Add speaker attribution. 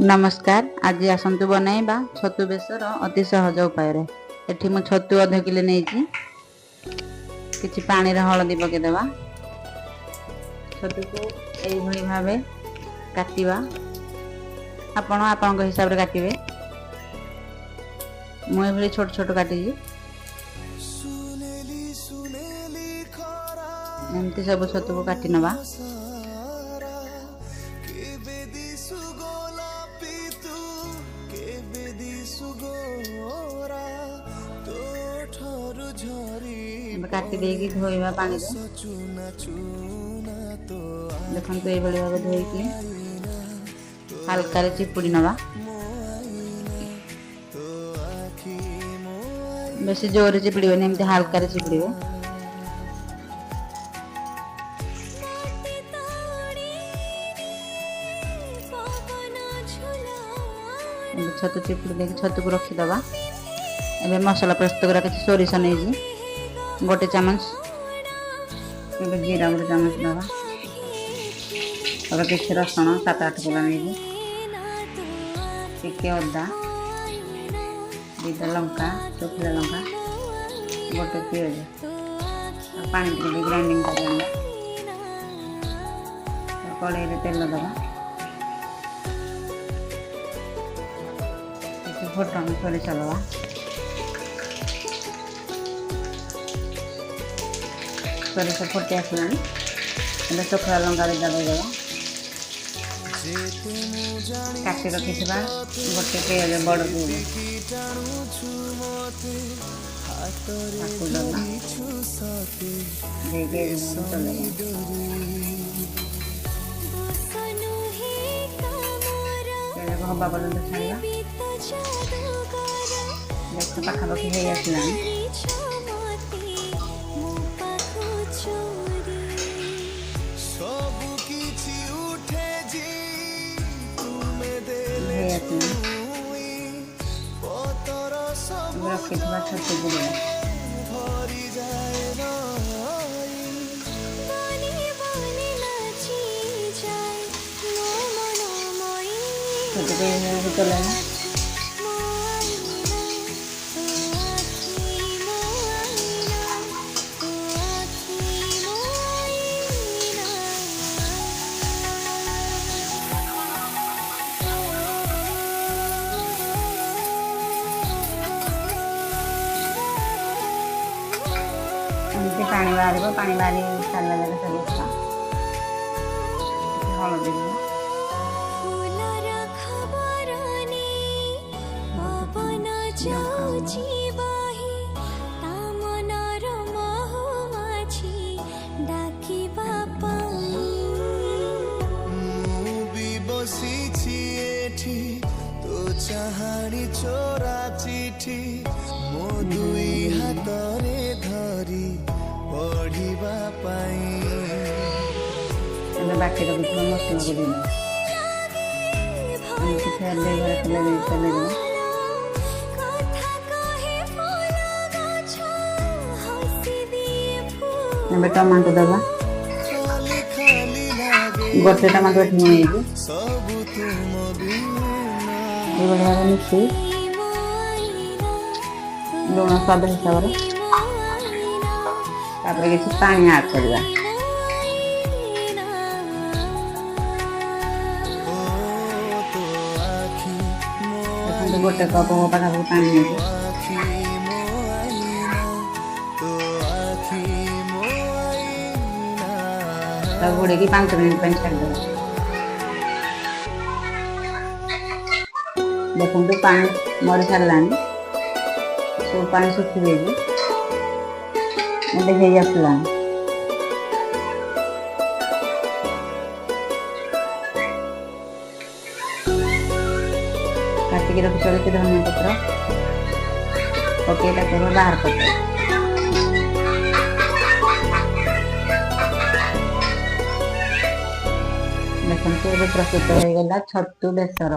Speaker 1: नमस्कार। आज आसतु बनैबा छतु बेसर अति सहज उपाय। एठी मु छतु अध किले नहीं किछि पानी रे हळदी पकेदेबा। छतु को एई भली भाबे काटिबा। आपण आपन हिसाब रे काटिबे। मु एभली छोट छोट काटी एमती सब छतु को काटी नबा। काटी देगी धोइबा पानी रे देखन तो एभली भाबे धोइकी हल्का रे चिपुड़ी नबा। बेसी जोर चिपुड़ीबे एमती हल्का रे चिपुड़ीबे। छतु चिपुड़ी देके छतु को रखी दबा। एबे मसाला प्रस्तुत करा किछि सोरिष नै गोटे चामच जीरा गोटे चामच दबा और किसी रसुण 7-8 कोला नहीं टिके अदा 2टा लंका शुखला लंका गोटे पियाज पानी टिके ग्राइंडिंग कर कड़ाई रे तेल दबा। फुटन सोरिष दबा। सोरिष फुटी आसलानी शुखला लंका दिटा देदेबा। काटी रखी गोटे पियाज बड़ हवा पर्यंत छाड़ा देख पाखापाखि हो आसलानी। रखिଥିବା ଛତୁ ଗୁଡା पानी बाहर पानी बाहरी सारा जगह सब हल्दी चाहानी चोरा चिठी मो दुई हातरे धरी पढ़िबा पाई एने बाकी रो बिना मसला को दिन हम के फेर दे घर के ले चले गए एमे टमाटो दबा गोटे टमाटो ठिए सब तुम ये बढ़िया मिक्सी लुण स्वाद हिसाब से किसी पानी ऐड करवा। गोटे कप पाखापाखि पानी घोड़े 5 मिनट छाड़ देखो तो पानी मरी सारानी सब पानी सुखी देगी देखे आसला काटिकी रखी चलती धनिया पत्र पकेटा कर बाहर कर देखते प्रस्तुत हो गला छतु बेसर।